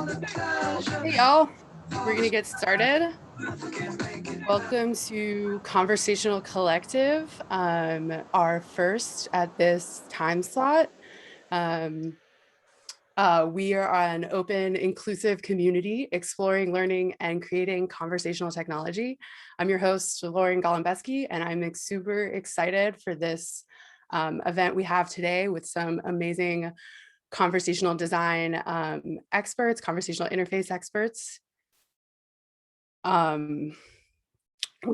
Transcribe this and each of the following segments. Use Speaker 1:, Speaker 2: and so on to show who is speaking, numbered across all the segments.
Speaker 1: Hey y'all, we're gonna get started. Welcome to Conversational Collective, our first at this time slot. We are an open, inclusive community exploring, learning, and creating conversational technology. I'm your host, Lauren Golombesky, and I'm super excited for this event we have today with some amazing conversational design experts, conversational interface experts. We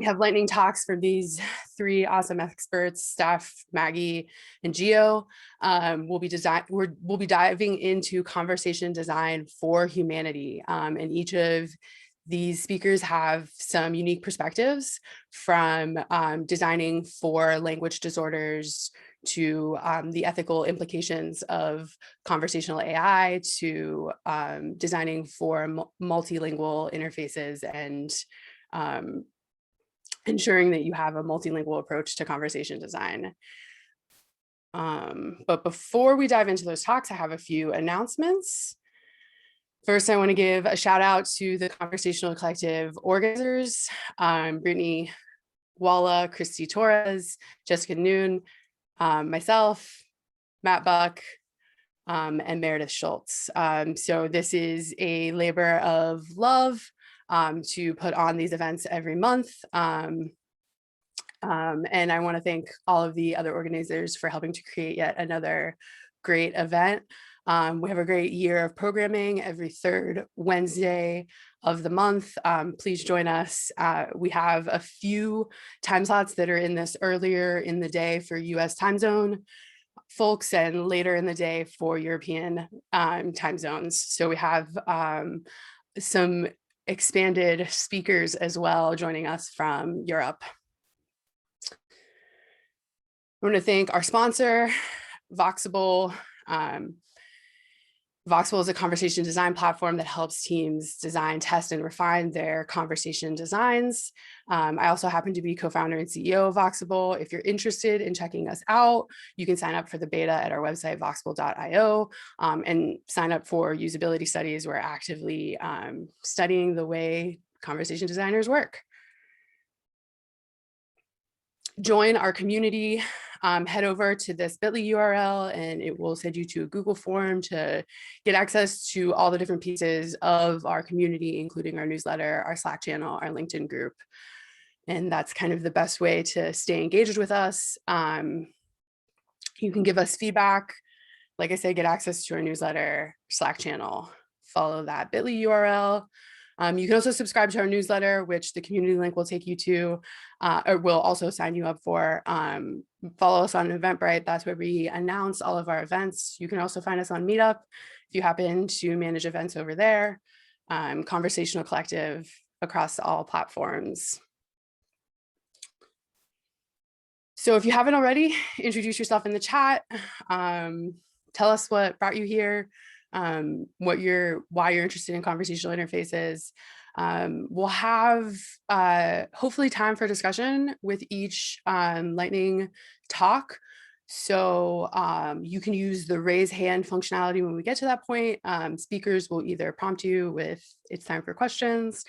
Speaker 1: have lightning talks from these three awesome experts, Steff, Maggie, and Gio. We'll be diving into conversation design for humanity, and each of these speakers have some unique perspectives from designing for language disorders to the ethical implications of conversational AI to designing for multilingual interfaces and ensuring that you have a multilingual approach to conversation design. But before we dive into those talks, I have a few announcements. First, I want to give a shout out to the Conversational Collective organizers, Brittany Walla, Christy Torres, Jessica Noon, myself, Matt Buck, and Meredith Schultz. So this is a labor of love to put on these events every month. And I want to thank all of the other organizers for helping to create yet another great event. We have a great year of programming every third Wednesday of the month. Please join us. We have a few time slots that are in this earlier in the day for US time zone folks and later in the day for European time zones. So we have some expanded speakers as well joining us from Europe. I want to thank our sponsor, Voxable. Voxable is a conversation design platform that helps teams design, test, and refine their conversation designs. I also happen to be co-founder and CEO of Voxable. If you're interested in checking us out, you can sign up for the beta at our website, voxable.io, and sign up for usability studies. We're actively studying the way conversation designers work. Join our community. Head over to this bit.ly URL and it will send you to a Google form to get access to all the different pieces of our community, including our newsletter, our Slack channel, our LinkedIn group. And that's kind of the best way to stay engaged with us. You can give us feedback. Like I said, get access to our newsletter, Slack channel, follow that bit.ly URL. You can also subscribe to our newsletter, which the community link will take you to, or will also sign you up for. Follow us on Eventbrite. That's where we announce all of our events. You can also find us on Meetup if you happen to manage events over there. Conversational Collective across all platforms. So if you haven't already, introduce yourself in the chat. Tell us what brought you here. Why you're interested in conversational interfaces. We'll have hopefully time for discussion with each lightning talk. So you can use the raise hand functionality when we get to that point. Speakers will either prompt you with it's time for questions,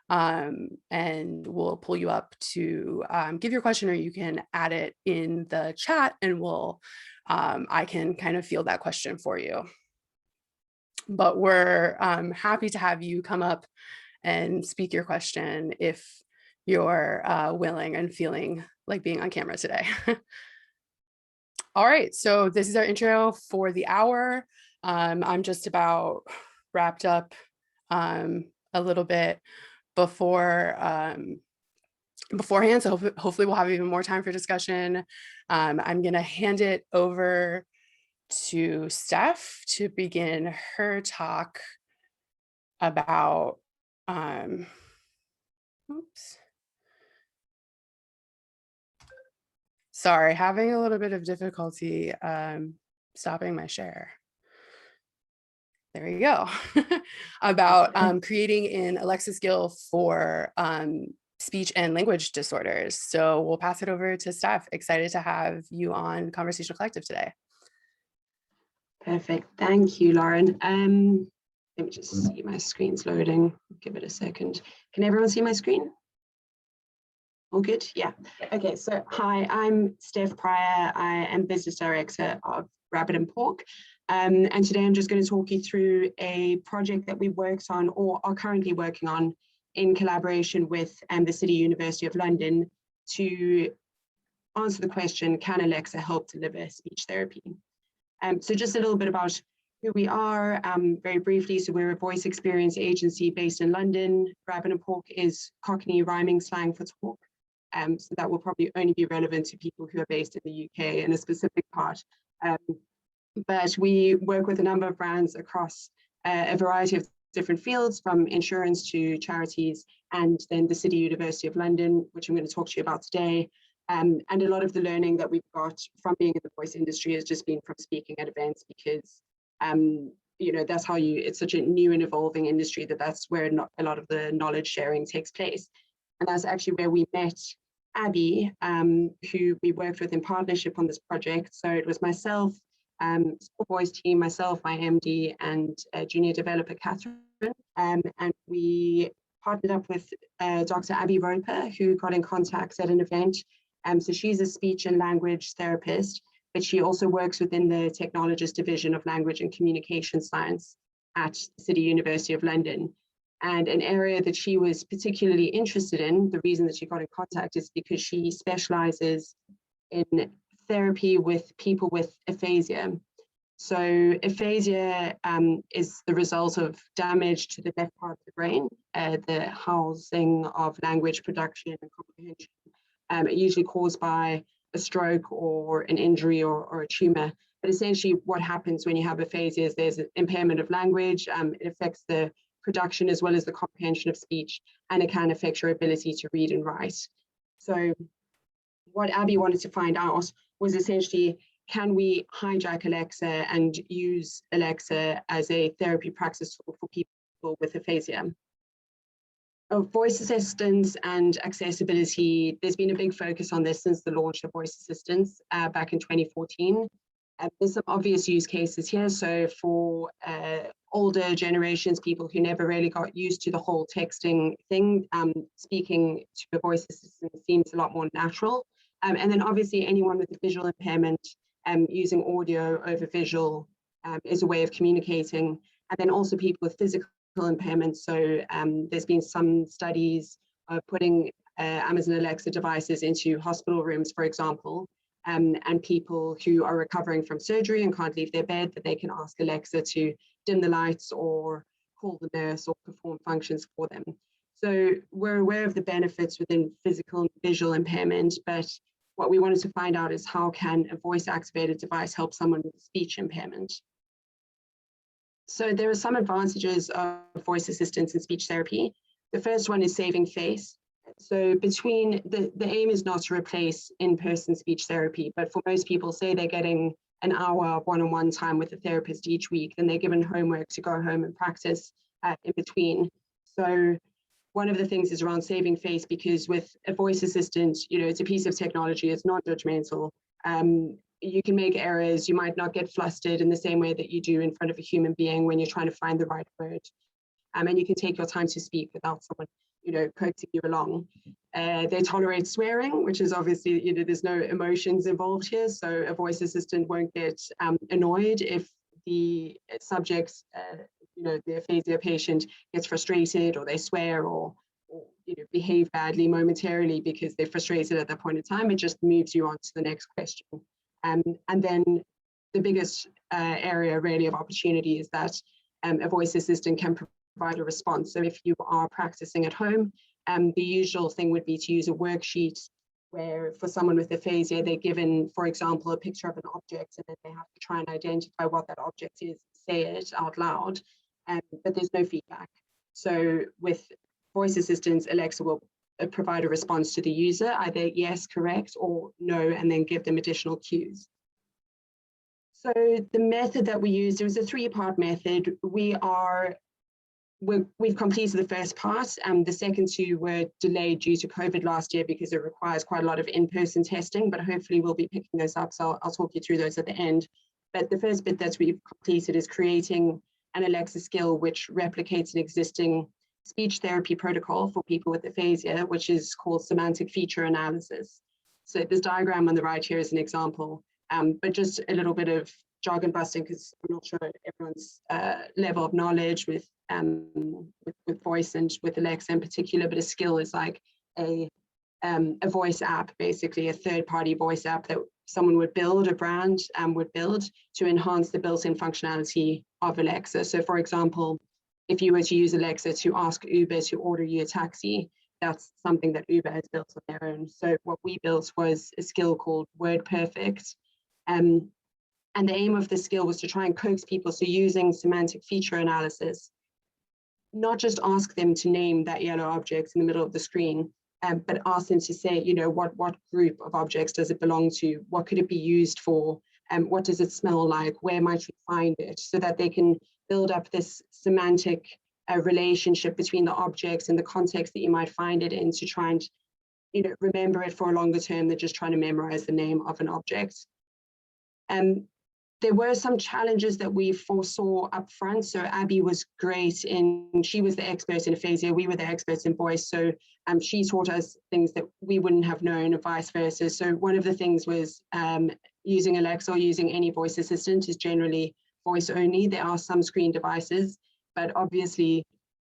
Speaker 1: and we'll pull you up to give your question, or you can add it in the chat and I can kind of field that question for you. But we're happy to have you come up and speak your question if you're willing and feeling like being on camera today. All right, so this is our intro for the hour. I'm just about wrapped up a little bit beforehand, so hopefully we'll have even more time for discussion. I'm gonna hand it over to Steff to begin her talk about, oops. Sorry, having a little bit of difficulty stopping my share. There you go. About creating an Alexa skill for speech and language disorders. So we'll pass it over to Steff. Excited to have you on Conversational Collective today.
Speaker 2: Perfect. Thank you, Lauren. Let me just see, my screen's loading. Give it a second. Can everyone see my screen? All good? Yeah. Okay, so hi, I'm Steff Pryor. I am Business Director of Rabbit and Pork. And today I'm just going to talk you through a project that we worked on or are currently working on in collaboration with the City University of London to answer the question, can Alexa help deliver speech therapy? So just a little bit about who we are, very briefly. So we're a voice experience agency based in London. Rabbit and Pork is Cockney rhyming slang for talk. So that will probably only be relevant to people who are based in the UK in a specific part. But we work with a number of brands across a variety of different fields, from insurance to charities, and then the City University of London, which I'm going to talk to you about today. And a lot of the learning that we've got from being in the voice industry has just been from speaking at events, because you know, that's how it's such a new and evolving industry that's where a lot of the knowledge sharing takes place. And that's actually where we met Abby, who we worked with in partnership on this project. So it was myself, small voice team, myself, my MD, and junior developer Catherine. And we partnered up with Dr. Abby Roper, who got in contact at an event. So she's a speech and language therapist, but she also works within the Technologist Division of Language and Communication Science at the City University of London. And an area that she was particularly interested in, the reason that she got in contact, is because she specializes in therapy with people with aphasia. So aphasia is the result of damage to the left part of the brain, the housing of language production and comprehension, usually caused by a stroke or an injury or a tumor. But essentially what happens when you have aphasia is there's an impairment of language. It affects the production as well as the comprehension of speech, and it can affect your ability to read and write. So what Abby wanted to find out was essentially, can we hijack Alexa and use Alexa as a therapy practice tool for people with aphasia? Voice assistants and accessibility, there's been a big focus on this since the launch of voice assistants back in 2014. There's some obvious use cases here. So for older generations, people who never really got used to the whole texting thing, speaking to a voice assistant seems a lot more natural. And then obviously anyone with a visual impairment, using audio over visual is a way of communicating. And then also people with physical impairment. So there's been some studies of putting Amazon Alexa devices into hospital rooms, for example, and people who are recovering from surgery and can't leave their bed, that they can ask Alexa to dim the lights or call the nurse or perform functions for them. So we're aware of the benefits within physical and visual impairment, but what we wanted to find out is, how can a voice-activated device help someone with speech impairment? So there are some advantages of voice assistance in speech therapy. The first one is saving face. So between the aim is not to replace in-person speech therapy, but for most people, say they're getting an hour of one-on-one time with a therapist each week, and they're given homework to go home and practice in between. So one of the things is around saving face, because with a voice assistant, you know, it's a piece of technology, it's not judgmental. You can make errors, you might not get flustered in the same way that you do in front of a human being when you're trying to find the right word. And you can take your time to speak without someone, you know, coaxing you along. They tolerate swearing, which is obviously, you know, there's no emotions involved here. So a voice assistant won't get annoyed if the subject's, you know, the aphasia patient gets frustrated, or they swear, or you know, behave badly momentarily because they're frustrated at that point in time. It just moves you on to the next question. And then the biggest area really of opportunity is that a voice assistant can provide a response. So if you are practicing at home, the usual thing would be to use a worksheet where, for someone with aphasia, they're given, for example, a picture of an object, and then they have to try and identify what that object is, say it out loud, but there's no feedback. So with voice assistants, Alexa will provide a response to the user, either yes, correct, or no, and then give them additional cues. So the method that we used, it was a 3-part method. We've completed the first part, and the second 2 were delayed due to COVID last year because it requires quite a lot of in-person testing, but hopefully we'll be picking those up, so I'll talk you through those at the end. But the first bit that we've completed is creating an Alexa skill which replicates an existing speech therapy protocol for people with aphasia, which is called semantic feature analysis. So this diagram on the right here is an example, but just a little bit of jargon busting because I'm not sure everyone's level of knowledge with voice and with Alexa in particular, but a skill is like a voice app, basically a third-party voice app that someone would build, a brand would build to enhance the built-in functionality of Alexa. So for example, if you were to use Alexa to ask Uber to order you a taxi, that's something that Uber has built on their own. So what we built was a skill called Word Perfect. And the aim of the skill was to try and coax people. So using semantic feature analysis, not just ask them to name that yellow object in the middle of the screen, but ask them to say, you know, what group of objects does it belong to? What could it be used for? What does it smell like? Where might you find it? So that they can build up this semantic relationship between the objects and the context that you might find it in to try and, you know, remember it for a longer term than just trying to memorize the name of an object. There were some challenges that we foresaw up front. So Abby was great she was the expert in aphasia, we were the experts in voice. So she taught us things that we wouldn't have known and vice versa. So one of the things was using Alexa or using any voice assistant is generally voice only. There are some screen devices, but obviously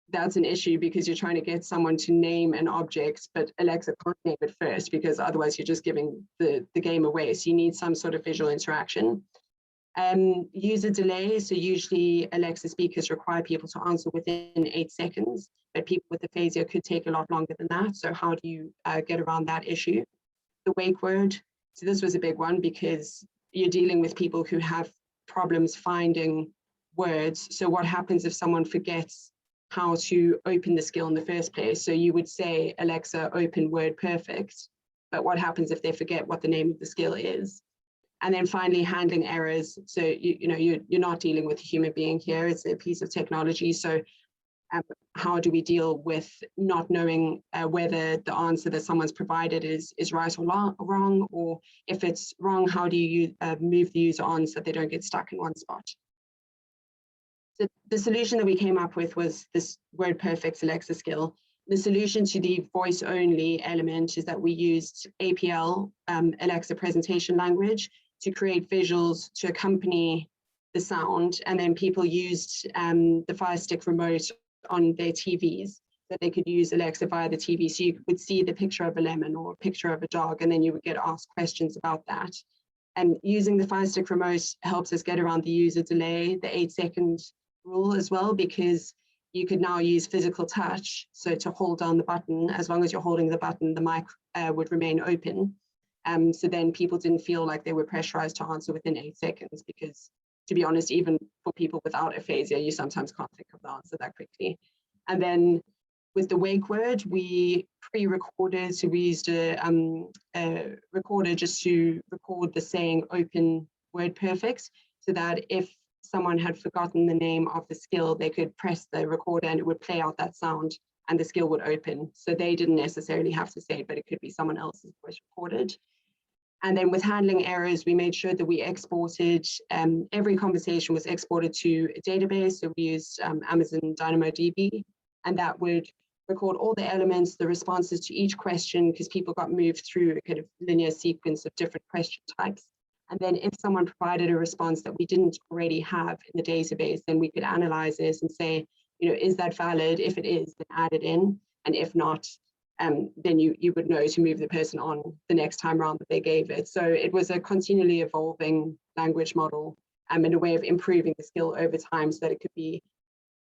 Speaker 2: that's an issue because you're trying to get someone to name an object, but Alexa can't name it first because otherwise you're just giving the game away. So you need some sort of visual interaction. User delay, so usually Alexa speakers require people to answer within 8 seconds, but people with aphasia could take a lot longer than that. So how do you get around that issue? The wake word, so this was a big one because you're dealing with people who have problems finding words. So what happens if someone forgets how to open the skill in the first place? So you would say, Alexa, open Word Perfect, but what happens if they forget what the name of the skill is? And then finally, handling errors. So you're not dealing with a human being here; it's a piece of technology. So how do we deal with not knowing whether the answer that someone's provided is right or wrong, or if it's wrong, how do you move the user on so that they don't get stuck in one spot? So the solution that we came up with was this Word Perfect Alexa skill. The solution to the voice only element is that we used APL, Alexa presentation language, to create visuals to accompany the sound, and then people used the Fire Stick remote on their TVs, that they could use Alexa via the TV. So you would see the picture of a lemon or a picture of a dog, and then you would get asked questions about that. And using the Fire Stick remote helps us get around the user delay, the 8-second rule as well, because you could now use physical touch. So to hold down the button, as long as you're holding the button, the mic would remain open. So then people didn't feel like they were pressurized to answer within 8 seconds, because to be honest, even for people without aphasia, you sometimes can't think of the answer that quickly. And then with the wake word, we pre-recorded, so we used a recorder just to record the saying open Word Perfect, so that if someone had forgotten the name of the skill, they could press the recorder and it would play out that sound and the skill would open. So they didn't necessarily have to say it, but it could be someone else's voice recorded. And then with handling errors, we made sure that we exported, every conversation was exported to a database. So we used Amazon DynamoDB, and that would record all the elements, the responses to each question, because people got moved through a kind of linear sequence of different question types. And then if someone provided a response that we didn't already have in the database, then we could analyze this and say, is that valid? If it is, then add it in. And if not, then you would know to move the person on the next time around that they gave it. So it was a continually evolving language model and a way of improving the skill over time so that it could be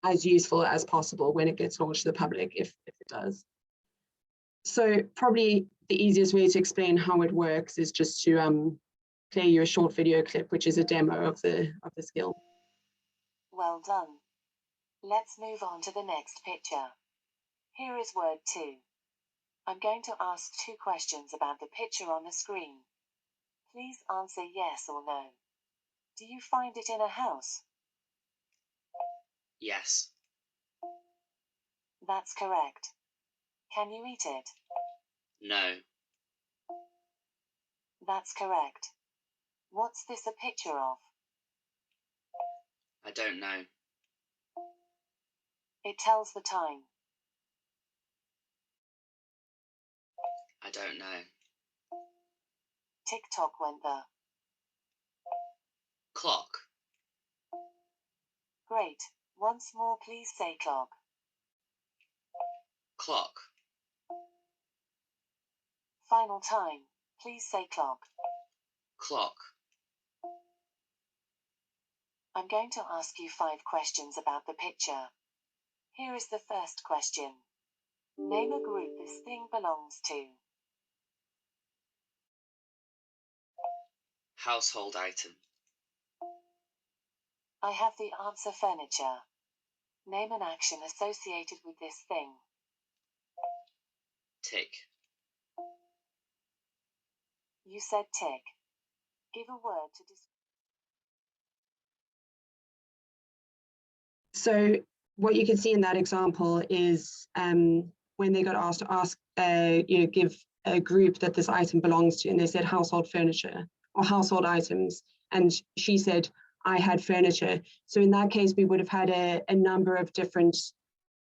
Speaker 2: as useful as possible when it gets launched to the public, if it does. So probably the easiest way to explain how it works is just to play you a short video clip, which is a demo of the skill.
Speaker 3: Well done. Let's move on to the next picture. Here is word 2. I'm going to ask 2 questions about the picture on the screen. Please answer yes or no. Do you find it in a house?
Speaker 4: Yes.
Speaker 3: That's correct. Can you eat it?
Speaker 4: No.
Speaker 3: That's correct. What's this a picture of?
Speaker 4: I don't know.
Speaker 3: It tells the time.
Speaker 4: I don't know.
Speaker 3: TikTok went the
Speaker 4: Clock.
Speaker 3: Great. Once more, please say clock.
Speaker 4: Clock.
Speaker 3: Final time. Please say clock.
Speaker 4: Clock.
Speaker 3: I'm going to ask you 5 questions about the picture. Here is the first question. Name a group this thing belongs to.
Speaker 4: Household item.
Speaker 3: I have the answer furniture. Name an action associated with this thing.
Speaker 4: Tick.
Speaker 3: You said tick. Give a word to describe.
Speaker 2: So what you can see in that example is when they got asked to give a group that this item belongs to, and they said household furniture or household items, and she said, I had furniture. So in that case, we would have had a number of different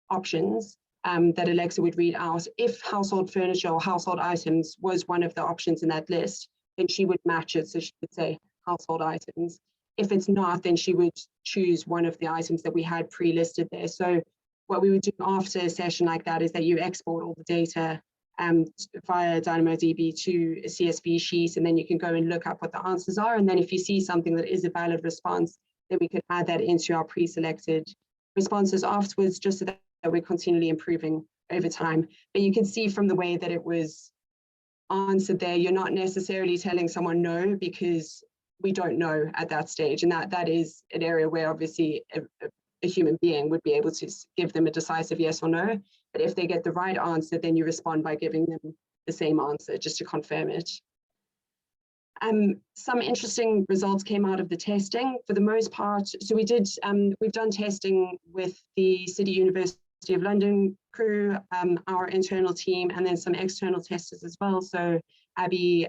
Speaker 2: options that Alexa would read out. If household furniture or household items was one of the options in that list, then she would match it. So she would say household items. If it's not, then she would choose one of the items that we had pre-listed there. So what we would do after a session like that is that you export all the data via DynamoDB to a CSV sheet, and then you can go and look up what the answers are. And then if you see something that is a valid response, then we could add that into our pre-selected responses afterwards, just so that we're continually improving over time. But you can see from the way that it was answered there, you're not necessarily telling someone no, because we don't know at that stage. And that is an area where obviously a human being would be able to give them a decisive yes or no. But if they get the right answer, then you respond by giving them the same answer just to confirm it. Some interesting results came out of the testing for the most part. So we've done testing with the City University of London crew, our internal team, and then some external testers as well. So Abby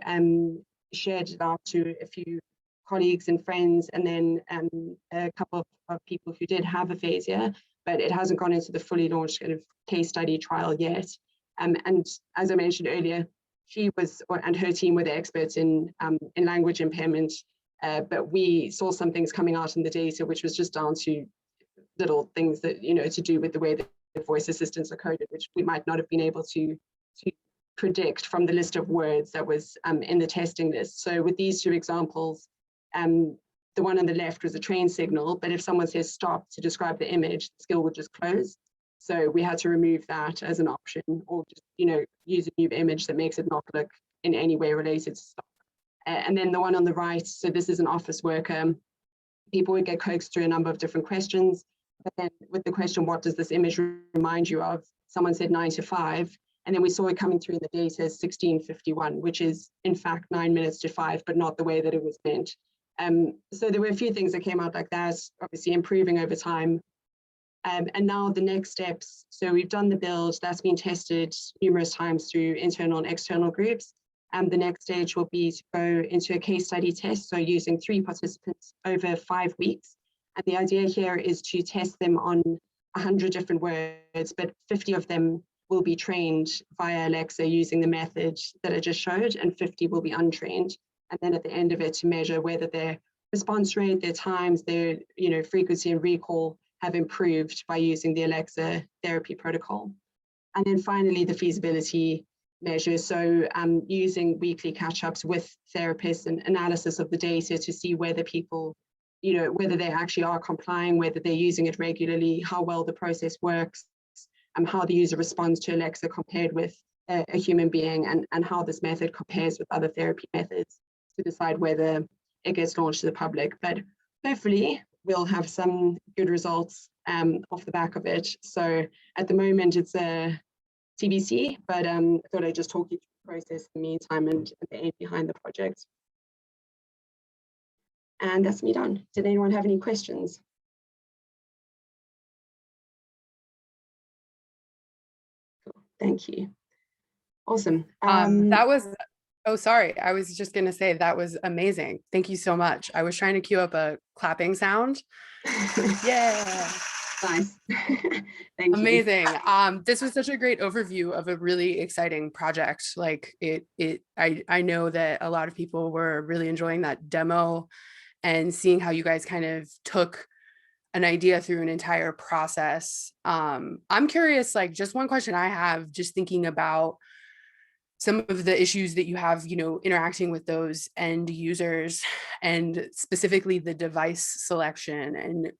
Speaker 2: shared it out to a few colleagues and friends, and then a couple of people who did have aphasia, but it hasn't gone into the fully launched kind of case study trial yet. And as I mentioned earlier, she was, and her team were the experts in language impairment, but we saw some things coming out in the data, which was just down to little things that, to do with the way that the voice assistants are coded, which we might not have been able to predict from the list of words that was in the testing list. So with these 2 examples, the one on the left was a train signal, but if someone says stop to describe the image, the skill would just close. So we had to remove that as an option, or just, use a new image that makes it not look in any way related to stop. And then the one on the right, so this is an office worker. People would get coaxed through a number of different questions, but then with the question, what does this image remind you of? Someone said 9 to 5, and then we saw it coming through in the data as 16:51, which is in fact 9 minutes to 5, but not the way that it was meant. So there were a few things that came out like that, obviously improving over time. And now the next steps, so we've done the build, that's been tested numerous times through internal and external groups. And the next stage will be to go into a case study test, so using 3 participants over 5 weeks. And the idea here is to test them on 100 different words, but 50 of them will be trained via Alexa using the method that I just showed, and 50 will be untrained. And then at the end of it, to measure whether their response rate, their times, their frequency and recall have improved by using the Alexa therapy protocol. And then finally, the feasibility measures. So using weekly catch-ups with therapists and analysis of the data to see whether people, whether they actually are complying, whether they're using it regularly, how well the process works, and how the user responds to Alexa compared with a human being, and how this method compares with other therapy methods, to decide whether it gets launched to the public. But hopefully we'll have some good results off the back of it. So at the moment it's a TBC, but I thought I'd just talk you through the process in the meantime and the aim behind the project. And that's me done. Did anyone have any questions? Cool. Thank you. Awesome.
Speaker 1: That was, oh, sorry. I was just going to say that was amazing. Thank you so much. I was trying to cue up a clapping sound. Yeah.
Speaker 2: Nice. Thank you.
Speaker 1: Amazing. This was such a great overview of a really exciting project. Like I know that a lot of people were really enjoying that demo and seeing how you guys kind of took an idea through an entire process. I'm curious, like just one question I have, just thinking about some of the issues that you have, you know, interacting with those end users and specifically the device selection and,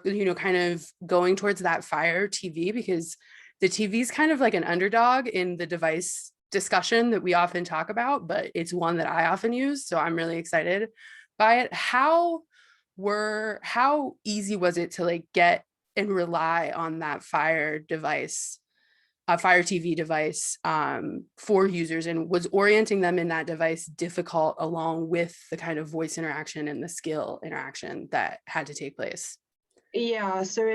Speaker 1: you know, kind of going towards that Fire TV, because the TV is kind of like an underdog in the device discussion that we often talk about, but it's one that I often use. So I'm really excited by it. How easy was it to like get and rely on that Fire device, a Fire TV device for users, and was orienting them in that device difficult along with the kind of voice interaction and the skill interaction that had to take place?
Speaker 2: Yeah, so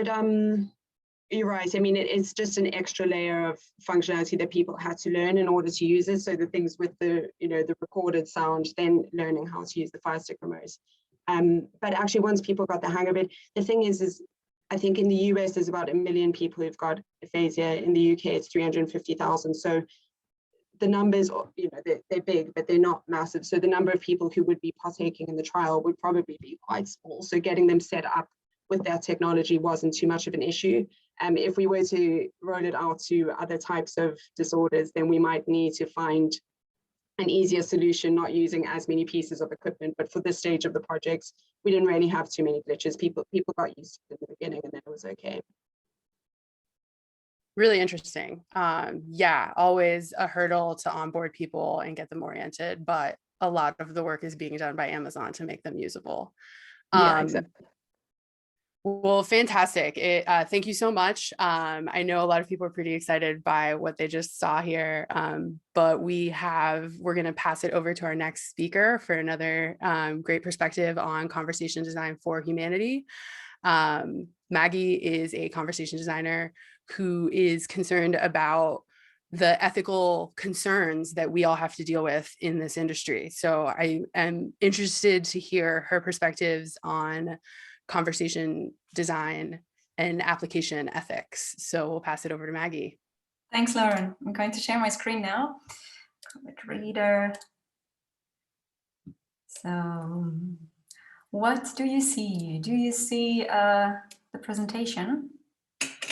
Speaker 2: you're right. I mean, it's just an extra layer of functionality that people had to learn in order to use it. So the things with the, you know, the recorded sound, then learning how to use the Fire Stick remote. But actually, once people got the hang of it, the thing is I think in the US, there's about 1 million people who've got aphasia. In the UK, it's 350,000. So the numbers, you know, they're big, but they're not massive. So the number of people who would be partaking in the trial would probably be quite small. So getting them set up with that technology wasn't too much of an issue. If we were to roll it out to other types of disorders, then we might need to find an easier solution, not using as many pieces of equipment. But for this stage of the project, we didn't really have too many glitches. People got used to it in the beginning, and then it was okay.
Speaker 1: Really interesting. Yeah, always a hurdle to onboard people and get them oriented, but a lot of the work is being done by Amazon to make them usable.
Speaker 2: Yeah, exactly.
Speaker 1: Well, fantastic. Thank you so much. I know a lot of people are pretty excited by what they just saw here, but we're going to pass it over to our next speaker for another great perspective on conversation design for humanity. Maggie is a conversation designer who is concerned about the ethical concerns that we all have to deal with in this industry. So I am interested to hear her perspectives on conversation design and application ethics. So we'll pass it over to Maggie.
Speaker 5: Thanks, Lauren. I'm going to share my screen now. Comic reader. So what do you see? Do you see the presentation?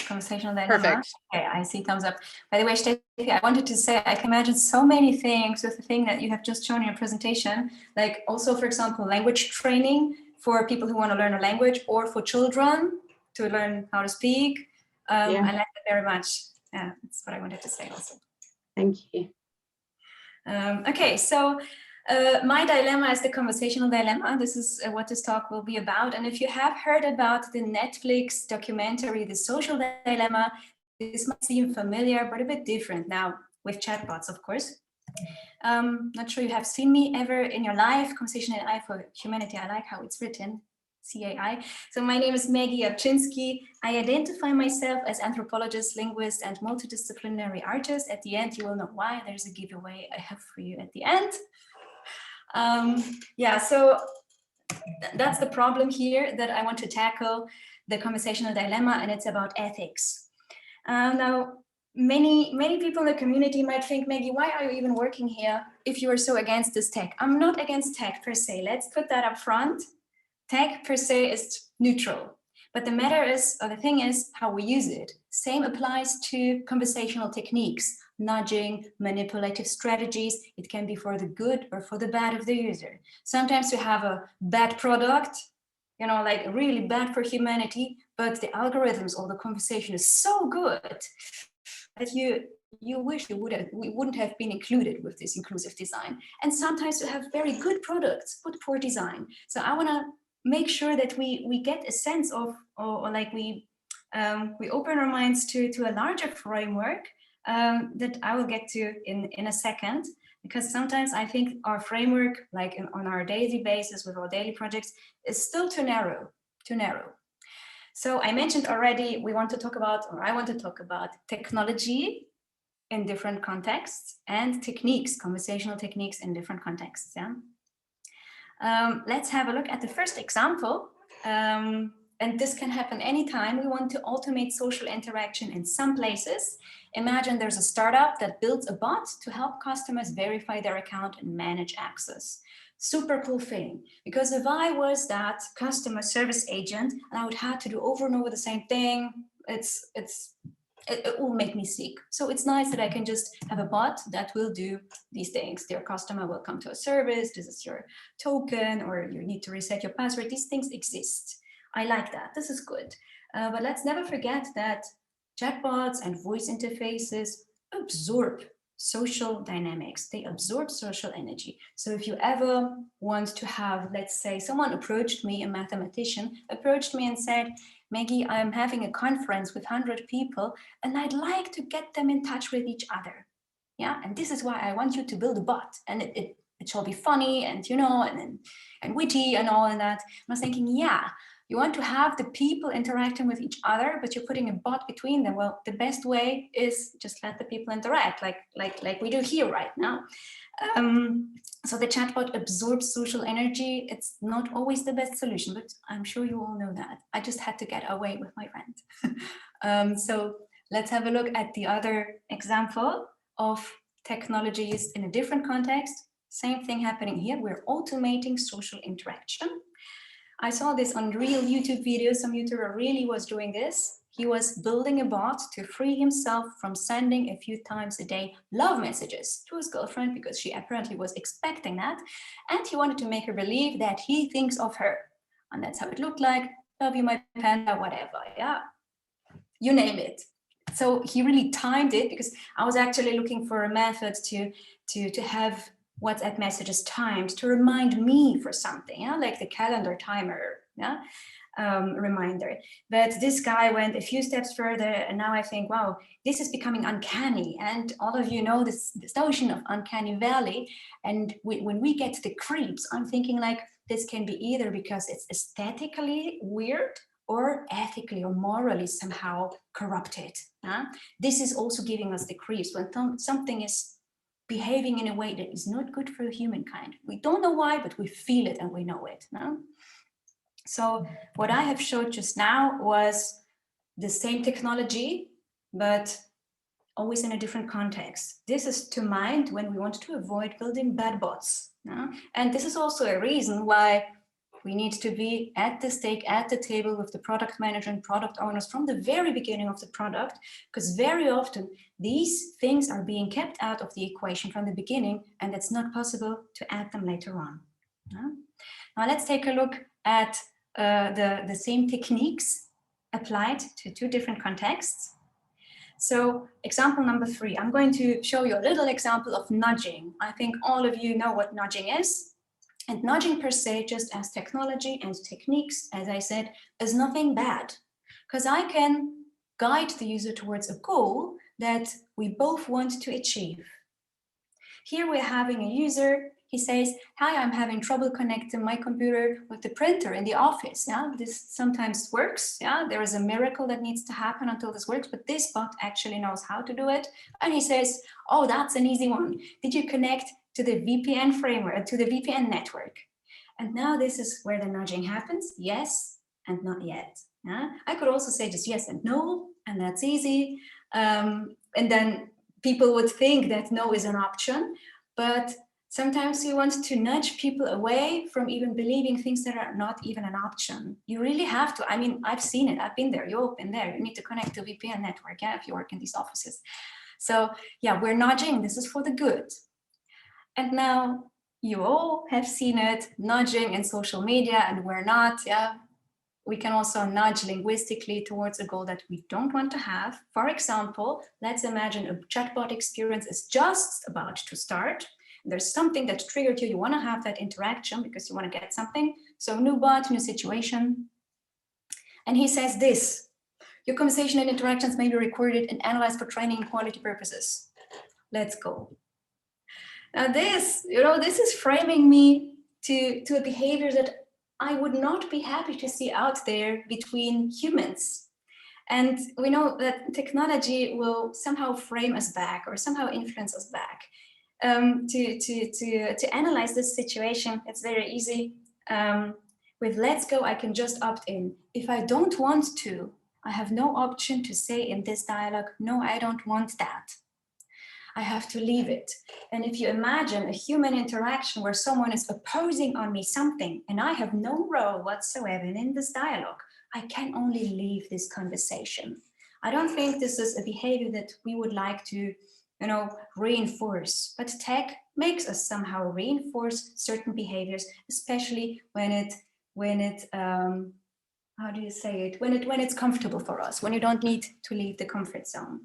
Speaker 5: Conversational Dilemma.
Speaker 1: Perfect.
Speaker 5: Okay, I see thumbs up. By the way, Steff, I wanted to say I can imagine so many things with the thing that you have just shown in your presentation, like also, for example, language training for people who want to learn a language, or for children to learn how to speak. I like that very much. Yeah, that's what I wanted to say also.
Speaker 2: Thank you.
Speaker 5: Okay, so my dilemma is the conversational dilemma. This is what this talk will be about. And if you have heard about the Netflix documentary, The Social Dilemma, this might seem familiar, but a bit different now with chatbots, of course. Not sure you have seen me ever in your life. Conversational AI for Humanity. I like how it's written, CAI. So my name is Maggie Jabczynski. I identify myself as anthropologist, linguist, and multidisciplinary artist. At the end, you will know why. There's a giveaway I have for you at the end. Yeah, so that's the problem here that I want to tackle, the conversational dilemma, and it's about ethics. Now, many people in the community might think, Maggie, why are you even working here if you are so against this tech? I'm not against tech per se. Let's put that up front. Tech per se is neutral, but the matter is, or the thing is, how we use it. Same applies to conversational techniques, nudging, manipulative strategies. It can be for the good or for the bad of the user. Sometimes you have a bad product, you know, like really bad for humanity, but the algorithms or the conversation is so good that you wish we wouldn't have been included with this inclusive design. And sometimes you have very good products, but poor design. So I want to make sure that we get a sense of, or like we open our minds to a larger framework that I will get to in a second, because sometimes I think our framework, like on our daily basis with our daily projects, is still too narrow. So I mentioned already, I want to talk about technology in different contexts and techniques, conversational techniques in different contexts. Yeah. Let's have a look at the first example, a And this can happen anytime we want to automate social interaction in some places. Imagine there's a startup that builds a bot to help customers verify their account and manage access. Super cool thing, because if I was that customer service agent and I would have to do over and over the same thing, it will make me sick. So it's nice that I can just have a bot that will do these things. Your customer will come to a service, this is your token, or you need to reset your password. These things exist. I like that, this is good. But let's never forget that chatbots and voice interfaces absorb social dynamics. They absorb social energy. So if you ever want to have, let's say, someone approached me, a mathematician, approached me and said, Maggie, I'm having a conference with 100 people and I'd like to get them in touch with each other. Yeah, and this is why I want you to build a bot, and it shall be funny and, you know, and witty and all of that. And I was thinking, yeah, you want to have the people interacting with each other, but you're putting a bot between them. Well, the best way is just let the people interact, like we do here right now. So the chatbot absorbs social energy. It's not always the best solution, but I'm sure you all know that. I just had to get away with my rant. So let's have a look at the other example of technology used in a different context. Same thing happening here. We're automating social interaction. I saw this on real YouTube videos. Some YouTuber really was doing this. He was building a bot to free himself from sending a few times a day love messages to his girlfriend because she apparently was expecting that. And he wanted to make her believe that he thinks of her. And that's how it looked like. Love you, my panda, whatever. Yeah, you name it. So he really timed it, because I was actually looking for a method to have WhatsApp messages timed to remind me for something, yeah, like the calendar timer, yeah, reminder. But this guy went a few steps further, and now I think, wow, this is becoming uncanny. And all of you know this notion of uncanny valley. And when we get the creeps, I'm thinking like this can be either because it's aesthetically weird or ethically or morally somehow corrupted. This is also giving us the creeps when something is behaving in a way that is not good for humankind. We don't know why, but we feel it and we know it. No? So what I have showed just now was the same technology, but always in a different context. This is to mind when we want to avoid building bad bots. No? And this is also a reason why we need to be at the stake, at the table with the product manager and product owners from the very beginning of the product, because very often these things are being kept out of the equation from the beginning, and it's not possible to add them later on. Now let's take a look at the same techniques applied to two different contexts. So example number 3, I'm going to show you a little example of nudging. I think all of you know what nudging is. And nudging per se, just as technology and techniques, as I said, is nothing bad, because I can guide the user towards a goal that we both want to achieve. Here we're having a user, he says, hi, I'm having trouble connecting my computer with the printer in the office. Yeah, this sometimes works. Yeah, there is a miracle that needs to happen until this works, but this bot actually knows how to do it. And he says, oh, that's an easy one. Did you connect to the VPN framework, to the VPN network? And now this is where the nudging happens. Yes and not yet. Yeah? I could also say just yes and no, and that's easy. And then people would think that no is an option, but sometimes you want to nudge people away from even believing things that are not even an option. You really have to. I mean, I've seen it. I've been there. You've been there. You need to connect to a VPN network, yeah, if you work in these offices. So yeah, we're nudging. This is for the good. And now you all have seen it, nudging in social media, and we're not, yeah. We can also nudge linguistically towards a goal that we don't want to have. For example, let's imagine a chatbot experience is just about to start. There's something that triggered you. You want to have that interaction because you want to get something. So new bot, new situation. And he says this, your conversation and interactions may be recorded and analyzed for training and quality purposes. Let's go. Now this, this is framing me to a behavior that I would not be happy to see out there between humans. And we know that technology will somehow frame us back or somehow influence us back. To analyze this situation, it's very easy. With let's go, I can just opt in. If I don't want to, I have no option to say in this dialogue, no, I don't want that. I have to leave it. And if you imagine a human interaction where someone is opposing on me something and I have no role whatsoever in this dialogue, I can only leave this conversation. I don't think this is a behavior that we would like to, reinforce, but tech makes us somehow reinforce certain behaviors, especially when it's comfortable for us, when you don't need to leave the comfort zone.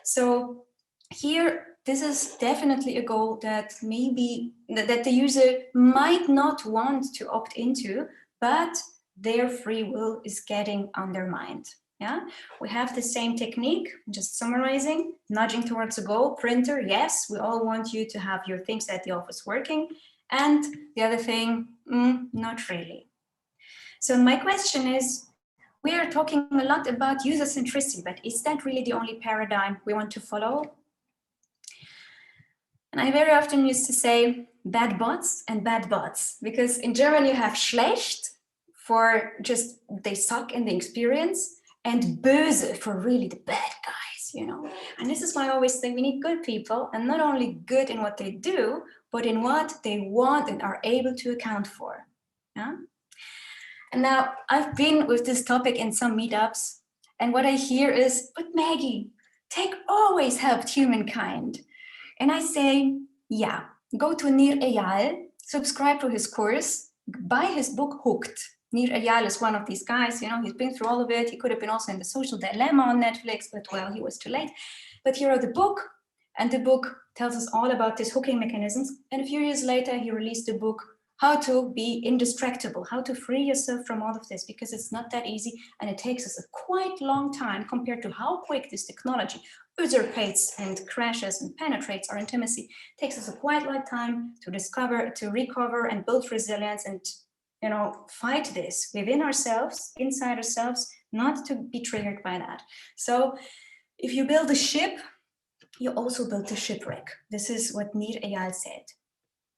Speaker 5: So here, this is definitely a goal that maybe that the user might not want to opt into, but their free will is getting undermined. Yeah, we have the same technique, just summarizing, nudging towards a goal. Printer, yes, we all want you to have your things at the office working. And the other thing, not really. So my question is, we are talking a lot about user centricity, but is that really the only paradigm we want to follow? And I very often used to say bad bots and bad bots, because in German you have schlecht for just they suck in the experience, and böse for really the bad guys, And this is why I always say we need good people, and not only good in what they do, but in what they want and are able to account for. Yeah. And now I've been with this topic in some meetups, and what I hear is, but Maggie, tech always helped humankind. And I say, yeah, go to Nir Eyal, subscribe to his course, buy his book Hooked. Nir Eyal is one of these guys, he's been through all of it. He could have been also in the Social Dilemma on Netflix, but well, he was too late. But he wrote the book, and the book tells us all about these hooking mechanisms. And a few years later, he released the book, How to Be Indistractable, how to free yourself from all of this, because it's not that easy. And it takes us a quite long time compared to how quick this technology usurpates and crashes and penetrates our intimacy. It takes us a quite long time to discover, to recover and build resilience and fight this within ourselves, inside ourselves, not to be triggered by that. So if you build a ship, you also build a shipwreck. This is what Nir Eyal said.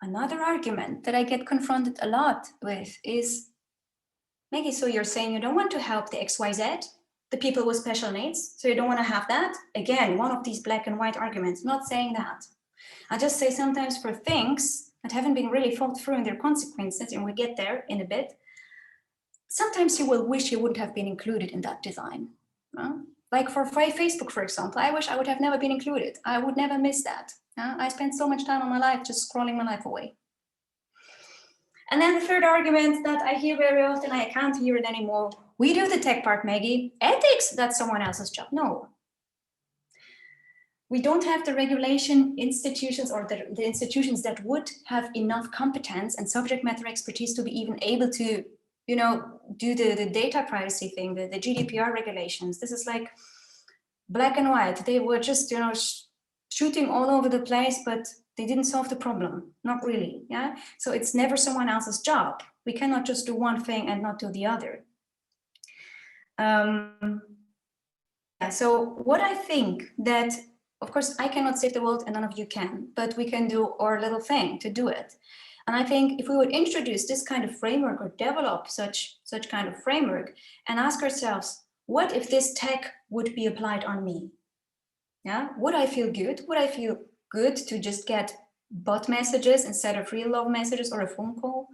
Speaker 5: Another argument that I get confronted a lot with is, Maggie, so you're saying you don't want to help the XYZ, the people with special needs, so you don't want to have that? Again, one of these black and white arguments, not saying that. I just say sometimes for things that haven't been really thought through in their consequences, and we get there in a bit, sometimes you will wish you wouldn't have been included in that design. Like for Facebook, for example, I wish I would have never been included. I would never miss that. I spent so much time on my life just scrolling my life away. And then the third argument that I hear very often, I can't hear it anymore. We do the tech part, Maggie. Ethics, that's someone else's job. No. We don't have the regulation institutions or the institutions that would have enough competence and subject matter expertise to be even able to, do the data privacy thing, the GDPR regulations. This is like black and white. They were just, shooting all over the place, but they didn't solve the problem. Not really, yeah? So it's never someone else's job. We cannot just do one thing and not do the other. So what I think that, of course, I cannot save the world and none of you can, but we can do our little thing to do it. And I think if we would introduce this kind of framework or develop such kind of framework and ask ourselves, what if this tech would be applied on me? Yeah, would I feel good? Would I feel good to just get bot messages instead of real love messages or a phone call?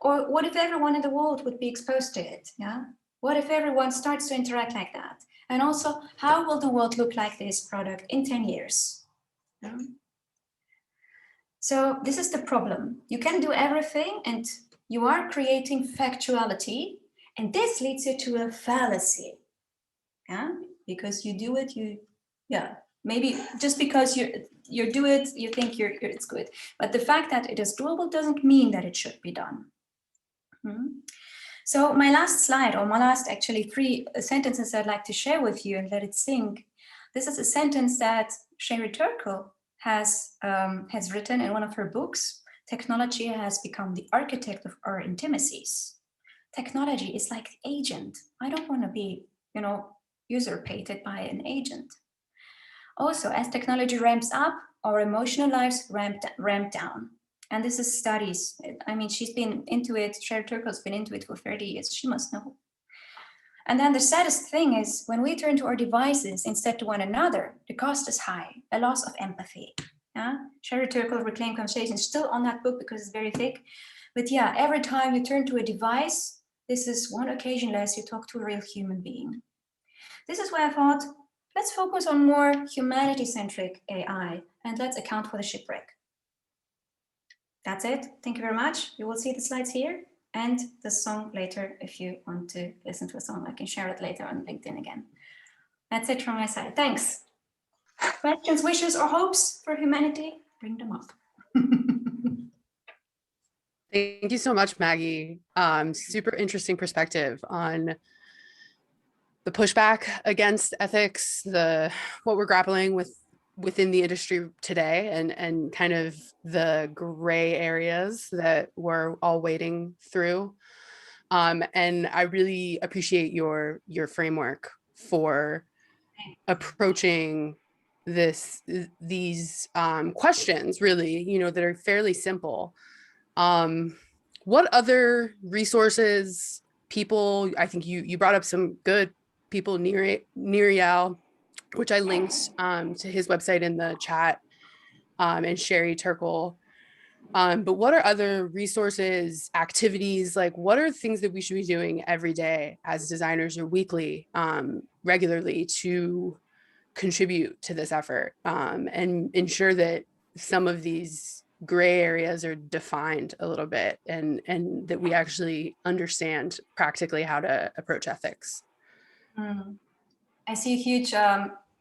Speaker 5: Or what if everyone in the world would be exposed to it? Yeah, what if everyone starts to interact like that? And also, how will the world look like this product in 10 years? Yeah. So this is the problem. You can do everything and you are creating factuality, and this leads you to a fallacy. Yeah, because you do it, maybe just because you do it, you think it's good. But the fact that it is doable doesn't mean that it should be done. So my last slide, or my last actually 3 sentences I'd like to share with you and let it sink. This is a sentence that Sherry Turkle has written in one of her books. Technology has become the architect of our intimacies. Technology is like the agent. I don't want to be, usurpated by an agent. Also, as technology ramps up, our emotional lives ramp down. And this is studies. I mean, she's been into it, Sherry Turkle's been into it for 30 years. She must know. And then the saddest thing is when we turn to our devices instead to one another, the cost is high, a loss of empathy. Yeah? Sherry Turkle, Reclaim Conversation, is still on that book because it's very thick. But yeah, every time you turn to a device, this is one occasion less you talk to a real human being. This is why I thought, let's focus on more humanity-centric AI and let's account for the shipwreck. That's it. Thank you very much. You will see the slides here and the song later. If you want to listen to a song, I can share it later on LinkedIn again. That's it from my side. Thanks. Questions, wishes, or hopes for humanity? Bring them up.
Speaker 1: Thank you so much, Maggie. Super interesting perspective on the pushback against ethics, what we're grappling with within the industry today, and kind of the gray areas that we're all wading through. And I really appreciate your framework for approaching these questions, really, that are fairly simple. What other resources, people, I think you brought up some good people, Nerial, which I linked to his website in the chat, and Sherry Turkle. But what are other resources, activities, like what are things that we should be doing every day as designers or weekly, regularly to contribute to this effort, and ensure that some of these gray areas are defined a little bit, and that we actually understand practically how to approach ethics?
Speaker 5: I see a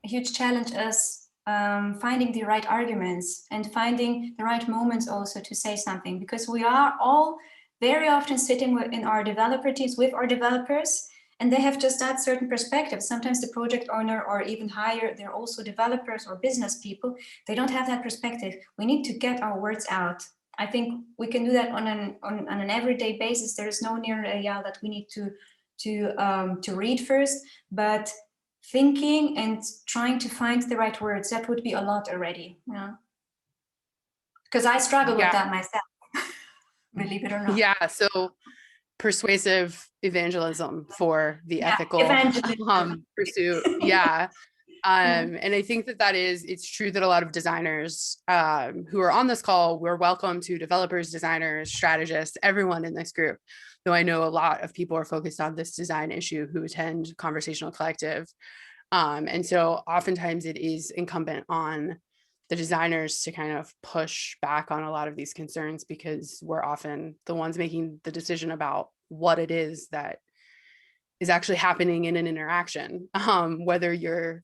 Speaker 5: huge challenge as finding the right arguments and finding the right moments also to say something, because we are all very often sitting in our developer teams with our developers, and they have just that certain perspective. Sometimes the project owner or even higher, they're also developers or business people. They don't have that perspective. We need to get our words out. I think we can do that on an everyday basis. There is no Nerial that we need to read first, but thinking and trying to find the right words, that would be a lot already. Yeah, because I struggle with that myself, believe it or not.
Speaker 1: Yeah, so persuasive evangelism for the ethical pursuit. Yeah. And I think it's true that a lot of designers who are on this call, we're welcome to developers, designers, strategists, everyone in this group. Though I know a lot of people are focused on this design issue who attend Conversational Collective. And so oftentimes it is incumbent on the designers to kind of push back on a lot of these concerns, because we're often the ones making the decision about what it is that is actually happening in an interaction, whether you're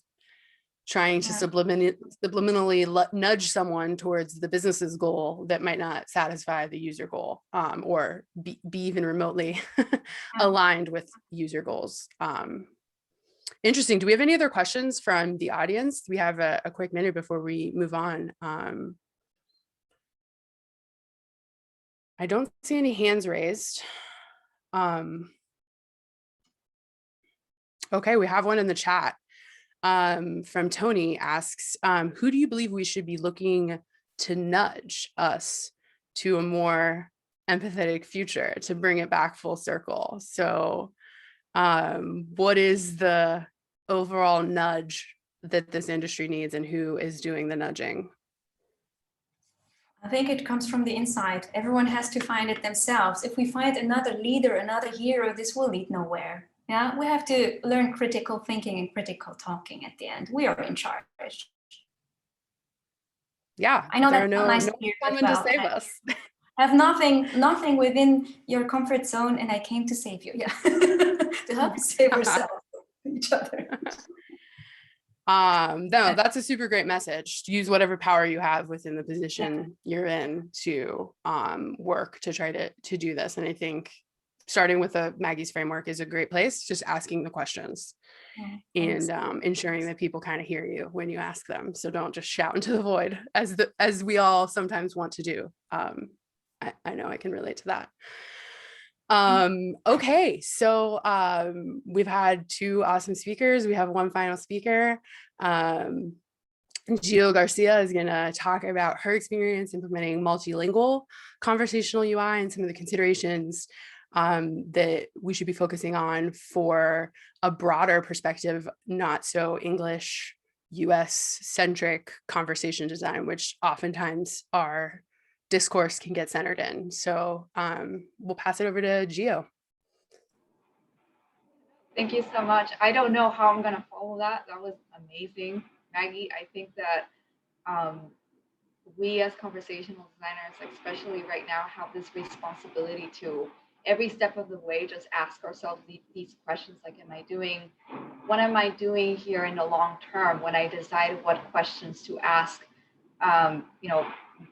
Speaker 1: trying to subliminally nudge someone towards the business's goal that might not satisfy the user goal, or be even remotely aligned with user goals. Interesting. Do we have any other questions from the audience? We have a quick minute before we move on. I don't see any hands raised. Okay, we have one in the chat. From Tony, asks, who do you believe we should be looking to nudge us to a more empathetic future, to bring it back full circle? So what is the overall nudge that this industry needs, and who is doing the nudging?
Speaker 5: I think it comes from the inside. Everyone has to find it themselves. If we find another leader, another hero, this will lead nowhere. Yeah, we have to learn critical thinking and critical talking at the end. We are in charge.
Speaker 1: Yeah,
Speaker 5: I know
Speaker 1: there
Speaker 5: that's not nice to hear as well.
Speaker 1: To save us.
Speaker 5: Have nothing within your comfort zone, and I came to save you. Yeah, to help us save ourselves, each other.
Speaker 1: No, that's a super great message. Use whatever power you have within the position you're in to work to try to do this. And I think starting with Maggie's framework is a great place, just asking the questions and ensuring that people kind of hear you when you ask them. So don't just shout into the void as we all sometimes want to do. I know I can relate to that. Okay, so we've had two awesome speakers. We have one final speaker. Gio Garcia is going to talk about her experience implementing multilingual conversational UI and some of the considerations that we should be focusing on for a broader perspective, not so English, US centric conversation design, which oftentimes our discourse can get centered in. So we'll pass it over to Gio.
Speaker 6: Thank you so much. I don't know how I'm going to follow that. That was amazing, Maggie. I think that we as conversational designers, especially right now, have this responsibility to every step of the way just ask ourselves these questions like, what am I doing here in the long term when I decide what questions to ask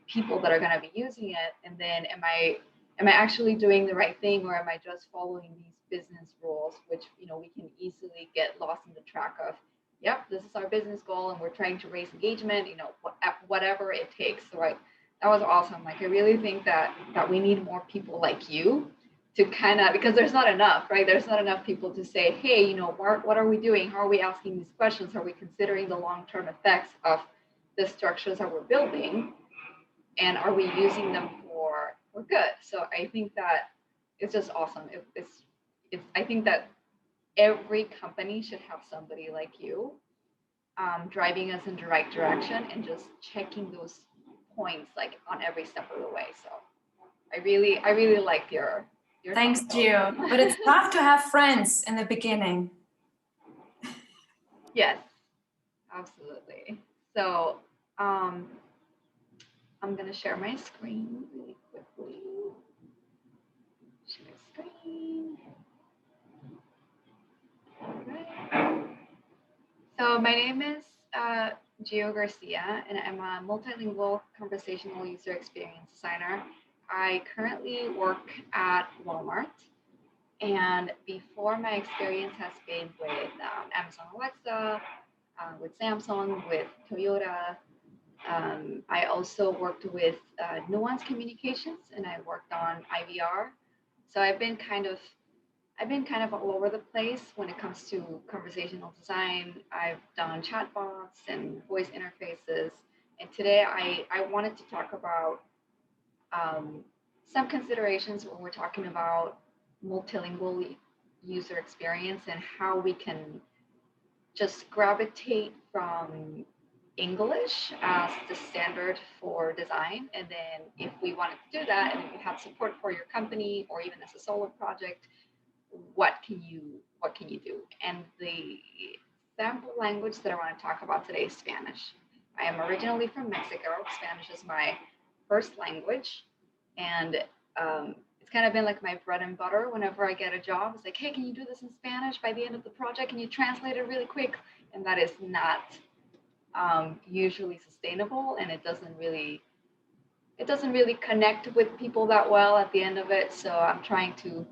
Speaker 6: people that are going to be using it, and then am I actually doing the right thing, or am I just following these business rules, which we can easily get lost in the track of, yep, this is our business goal and we're trying to raise engagement, whatever it takes. So that was awesome. Like, I really think that we need more people like you to because there's not enough, right? There's not enough people to say, hey, what are we doing? How are we asking these questions? Are we considering the long-term effects of the structures that we're building? And are we using them for good? So I think that it's just awesome. I think that every company should have somebody like you driving us in the right direction and just checking those points like on every step of the way. So I really like your
Speaker 5: Thanks, Gio. But it's tough to have friends in the beginning.
Speaker 6: Yes, absolutely. So I'm gonna share my screen really quickly. Share screen. All right. So my name is Gio Garcia, and I'm a multilingual conversational user experience designer. I currently work at Walmart, and before my experience has been with Amazon Alexa, with Samsung, with Toyota. I also worked with Nuance Communications, and I worked on IVR. So I've been kind of all over the place when it comes to conversational design. I've done chatbots and voice interfaces. And today I wanted to talk about some considerations when we're talking about multilingual user experience and how we can just gravitate from English as the standard for design. And then if we wanted to do that, and if you have support for your company or even as a solo project, what can you do? And the sample language that I want to talk about today is Spanish. I am originally from Mexico. Spanish is my first language, and it's kind of been like my bread and butter whenever I get a job. It's like, hey, can you do this in Spanish by the end of the project? Can you translate it really quick? And that is not usually sustainable, and it doesn't really connect with people that well at the end of it. So I'm trying to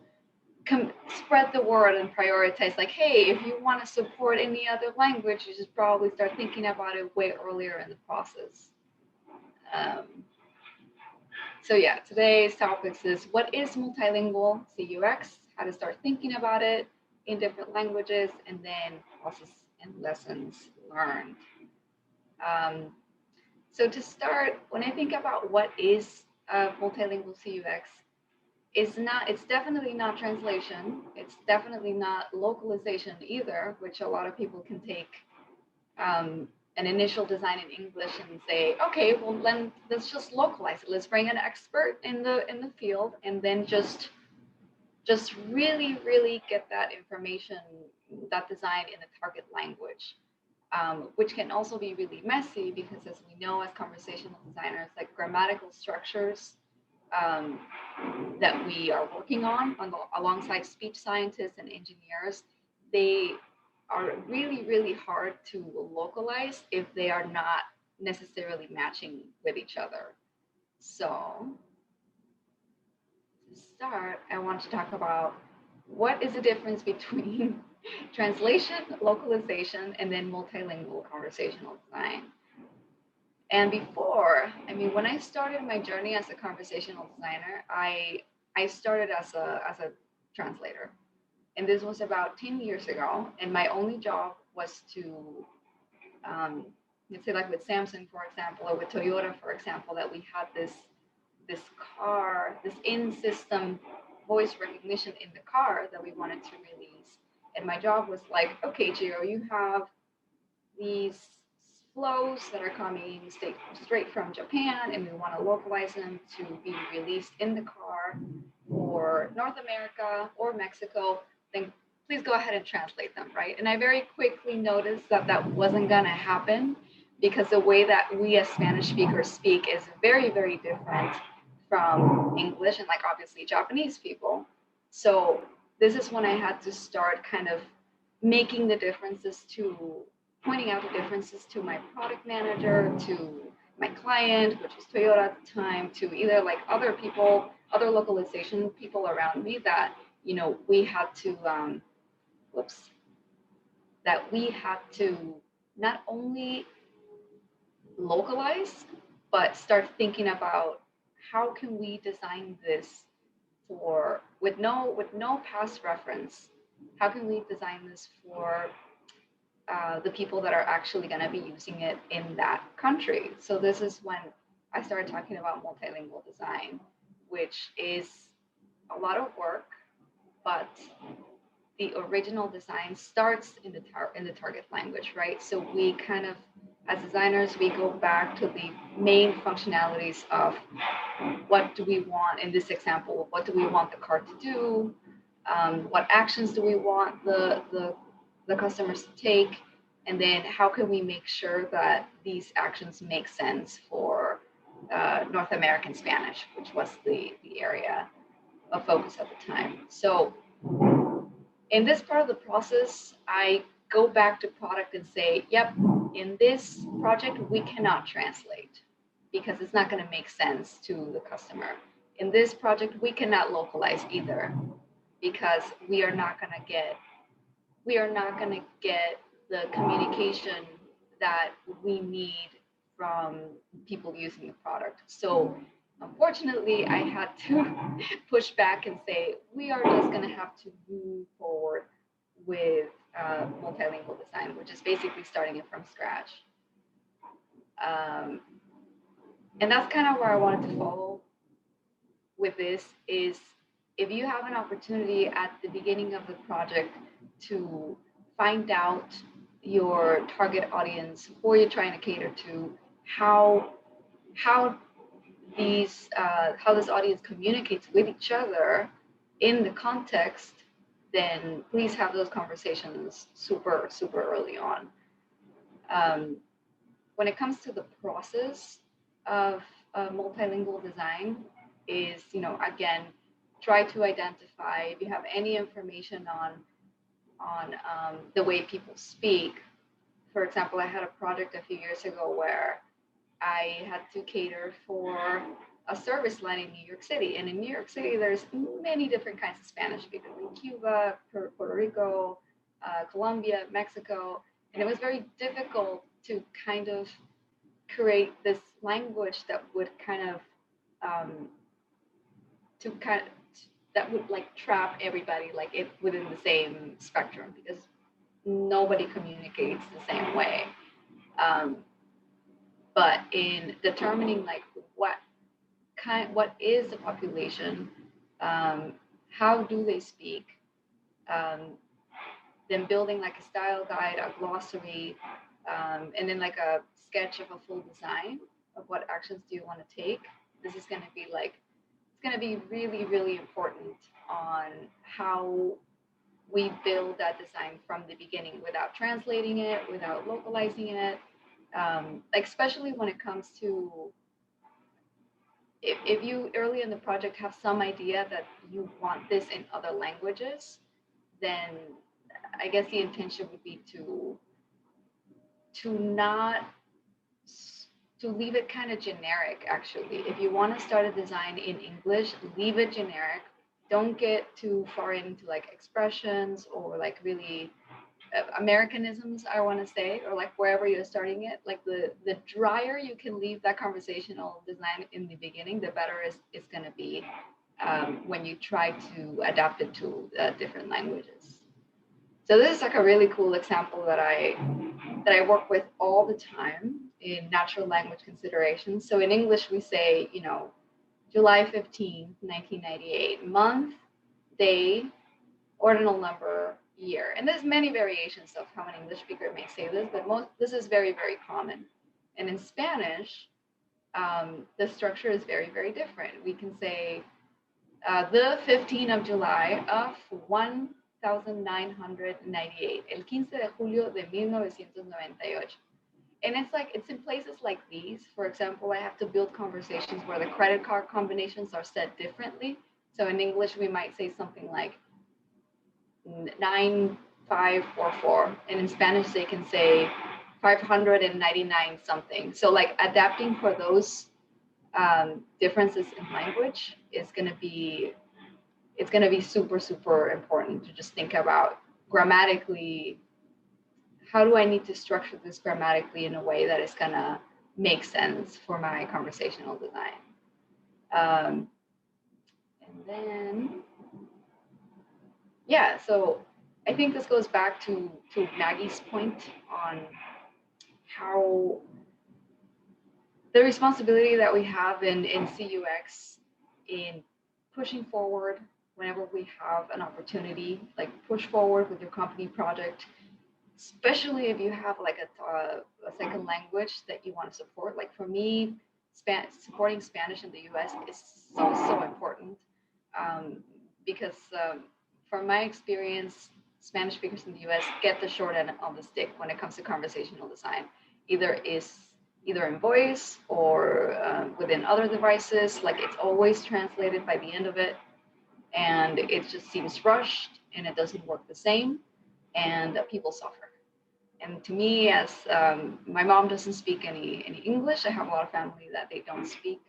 Speaker 6: spread the word and prioritize, like, hey, if you want to support any other language, you should probably start thinking about it way earlier in the process. So yeah, today's topics is what is multilingual CUX, how to start thinking about it in different languages, and then process and lessons learned. So to start, when I think about what is multilingual CUX, it's definitely not translation. It's definitely not localization either, which a lot of people can take an initial design in English and say, okay, well then let's just localize it. Let's bring an expert in the field and then just really get that information, that design in the target language, which can also be really messy because, as we know as conversational designers, like grammatical structures that we are working on alongside speech scientists and engineers, they are really hard to localize if they are not necessarily matching with each other. So to start, I want to talk about what is the difference between translation, localization, and then multilingual conversational design. And before, when I started my journey as a conversational designer, I started as a translator. And this was about 10 years ago. And my only job was to let's say like with Samsung, for example, or with Toyota, for example, that we had this car, this in-system voice recognition in the car that we wanted to release. And my job was like, okay, Gio, you have these flows that are coming straight from Japan, and we want to localize them to be released in the car for North America or Mexico. Then please go ahead and translate them, right? And I very quickly noticed that that wasn't going to happen, because the way that we as Spanish speakers speak is very, very different from English and like obviously Japanese people. So this is when I had to start kind of making the differences, to pointing out the differences to my product manager, to my client, which was Toyota at the time, to either like other people, other localization people around me, that, you know, we had to, that we had to not only localize, but start thinking about how can we design this for, with no past reference, how can we design this for the people that are actually going to be using it in that country. So this is when I started talking about multilingual design, which is a lot of work, but the original design starts in the target language, right? So we kind of, as designers, we go back to the main functionalities of what do we want in this example, what do we want the car to do, what actions do we want the customers to take, and then how can we make sure that these actions make sense for North American Spanish, which was the area of focus at the time. So in this part of the process, I go back to product and say, yep, in this project, we cannot translate because it's not going to make sense to the customer. In this project, we cannot localize either, because we are not going to get the communication that we need from people using the product. So unfortunately, I had to push back and say, we are just going to have to move forward with multilingual design, which is basically starting it from scratch. And that's kind of where I wanted to follow with this, is if you have an opportunity at the beginning of the project to find out your target audience, who you're trying to cater to, how this audience communicates with each other in the context, then please have those conversations super early on. When it comes to the process of multilingual design, is, you know, again, try to identify if you have any information on the way people speak. For example, I had a project a few years ago where I had to cater for a service line in New York City. And in New York City, there's many different kinds of Spanish speakers, in Cuba, Puerto Rico, Colombia, Mexico. And it was very difficult to kind of create this language that would kind of, that would like trap everybody like it within the same spectrum, because nobody communicates the same way. But in determining like what is the population, how do they speak, then building like a style guide, a glossary, and then like a sketch of a full design of what actions do you want to take. This is going to be like, it's going to be really important on how we build that design from the beginning without translating it, without localizing it. Like especially when it comes to, if you early in the project have some idea that you want this in other languages, then I guess the intention would be to leave it kind of generic. Actually, if you want to start a design in English, leave it generic. Don't get too far into like expressions or like really Americanisms, I want to say, or like wherever you're starting it. Like the drier you can leave that conversational design in the beginning, the better it's going to be when you try to adapt it to different languages. So this is like a really cool example that I work with all the time in natural language considerations. So in English, we say, you know, July 15th, 1998, month, day, ordinal number, year. And there's many variations of how an English speaker may say this, but this is very, very common. And in Spanish, the structure is very, very different. We can say the 15th of July of 1998, el 15 de julio de 1998. And it's like, it's in places like these. For example, I have to build conversations where the credit card combinations are said differently. So in English, we might say something like 9544. And in Spanish, they can say 599 something. So like adapting for those differences in language is going to be, it's going to be super, super important to just think about grammatically. How do I need to structure this grammatically in a way that is going to make sense for my conversational design? And then, yeah, so I think this goes back to Maggie's point on how the responsibility that we have in CUX in pushing forward whenever we have an opportunity, like push forward with your company project, especially if you have like a second language that you want to support. Like for me, supporting Spanish in the US is so important because from my experience, Spanish speakers in the US get the short end of the stick when it comes to conversational design. Either in voice or within other devices, like it's always translated by the end of it, and it just seems rushed and it doesn't work the same, and people suffer. And to me, as my mom doesn't speak any English, I have a lot of family that they don't speak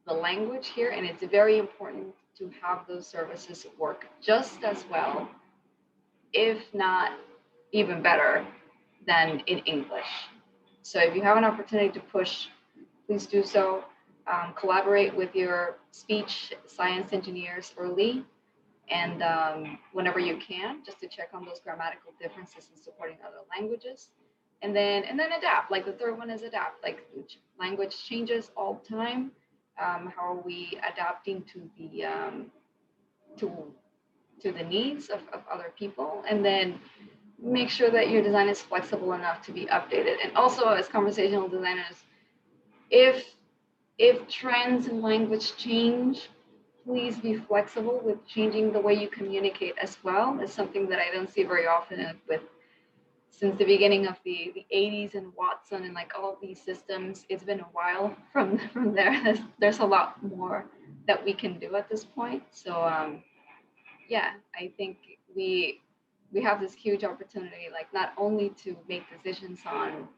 Speaker 6: the language here, and it's very important to have those services work just as well, if not even better, than in English. So if you have an opportunity to push, please do so. Collaborate with your speech science engineers early, and whenever you can, just to check on those grammatical differences in supporting other languages, and then adapt. Like the third one is adapt. Like language changes all the time. How are we adapting to the needs of other people? And then make sure that your design is flexible enough to be updated. And also, as conversational designers, if trends in language change, please be flexible with changing the way you communicate as well. It's something that I don't see very often since the beginning of the 80s and Watson and like all of these systems. It's been a while from there. There's a lot more that we can do at this point. So yeah, I think we have this huge opportunity, like not only to make decisions on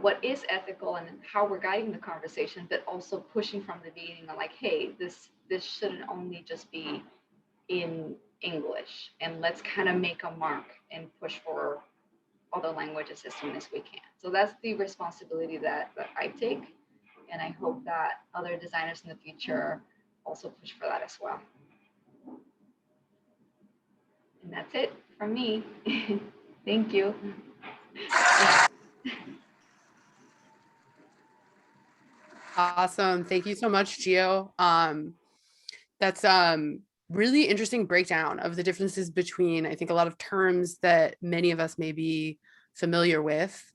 Speaker 6: what is ethical and how we're guiding the conversation, but also pushing from the beginning on like, hey, this shouldn't only just be in English, and let's kind of make a mark and push for other languages as soon as we can. So that's the responsibility that I take, and I hope that other designers in the future also push for that as well. And that's it from me. Thank you.
Speaker 1: Awesome. Thank you so much, Gio. That's really interesting breakdown of the differences between, I think, a lot of terms that many of us may be familiar with,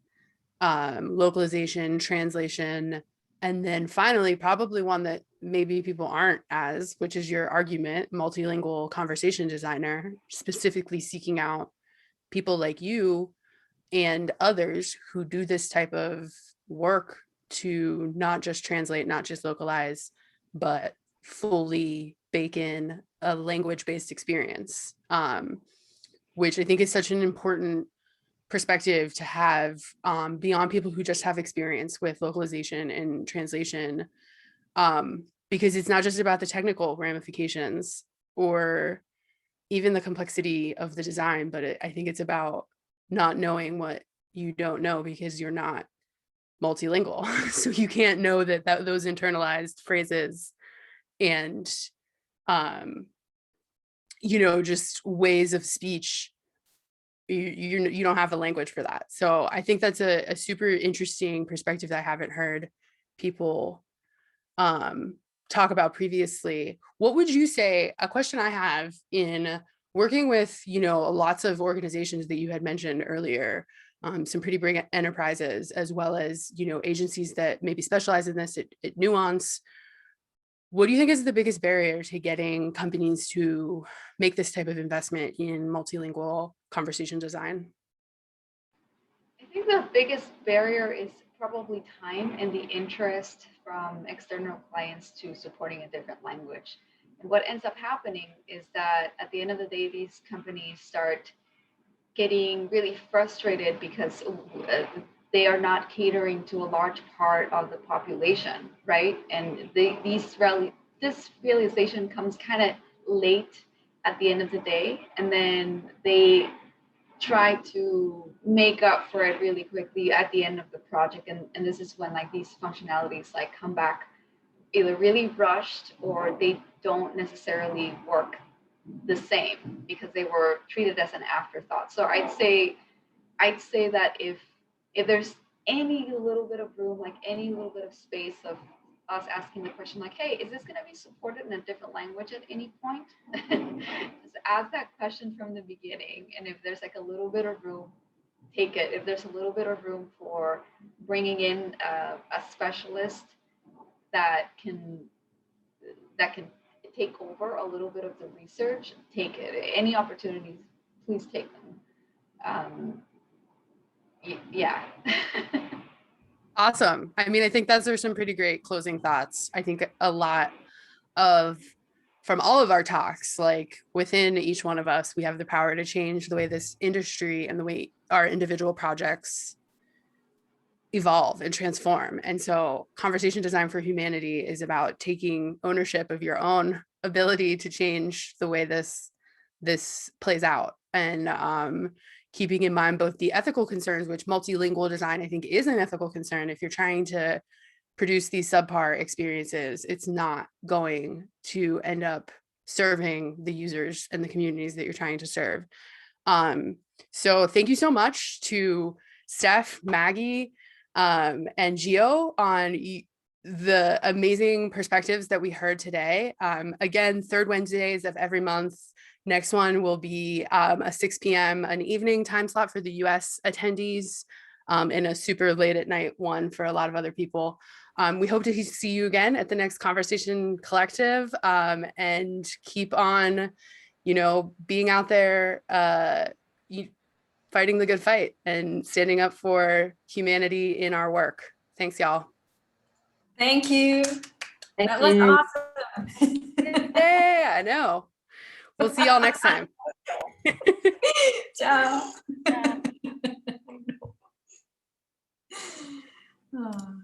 Speaker 1: localization, translation, and then finally, probably one that maybe people aren't as, which is your argument, multilingual conversation designer, specifically seeking out people like you and others who do this type of work to not just translate, not just localize, but fully bake in a language-based experience, which I think is such an important perspective to have beyond people who just have experience with localization and translation, because it's not just about the technical ramifications or even the complexity of the design, but I think it's about not knowing what you don't know because you're not multilingual. So you can't know that those internalized phrases and, you know, just ways of speech you don't have a language for that. So I think that's a super interesting perspective that I haven't heard people talk about previously. What would you say, a question I have in working with, lots of organizations that you had mentioned earlier, some pretty big enterprises, as well as, agencies that maybe specialize in this at Nuance. What do you think is the biggest barrier to getting companies to make this type of investment in multilingual conversation design?
Speaker 6: I think the biggest barrier is probably time and the interest from external clients to supporting a different language. And what ends up happening is that at the end of the day, these companies start getting really frustrated because they are not catering to a large part of the population, right? And this realization comes kind of late at the end of the day, and then they try to make up for it really quickly at the end of the project. And this is when like these functionalities like come back either really rushed or they don't necessarily work the same because they were treated as an afterthought. So I'd say that if there's any little bit of room, like any little bit of space of us asking the question like, hey, is this going to be supported in a different language at any point? Just ask that question from the beginning. And if there's like a little bit of room, take it. If there's a little bit of room for bringing in a specialist that can take over a little bit of the research, take it. Any opportunities, please take them. Yeah.
Speaker 1: Awesome. I mean, I think those are some pretty great closing thoughts. I think a lot from all of our talks, like within each one of us, we have the power to change the way this industry and the way our individual projects evolve and transform. And so conversation design for humanity is about taking ownership of your own ability to change the way this plays out, and keeping in mind both the ethical concerns, which multilingual design I think is an ethical concern. If you're trying to produce these subpar experiences, it's not going to end up serving the users and the communities that you're trying to serve. So thank you so much to Steff, Maggie, and Gio on the amazing perspectives that we heard today. Again, third Wednesdays of every month. Next one will be a 6 p.m. an evening time slot for the US attendees, and a super late at night one for a lot of other people. We hope to see you again at the next Conversation Collective, and keep on, being out there, fighting the good fight and standing up for humanity in our work. Thanks, y'all.
Speaker 5: Thank you.
Speaker 2: Thank
Speaker 5: Was
Speaker 2: you.
Speaker 5: awesome.
Speaker 1: Yeah, I know. We'll see y'all next time.
Speaker 5: Ciao. Oh.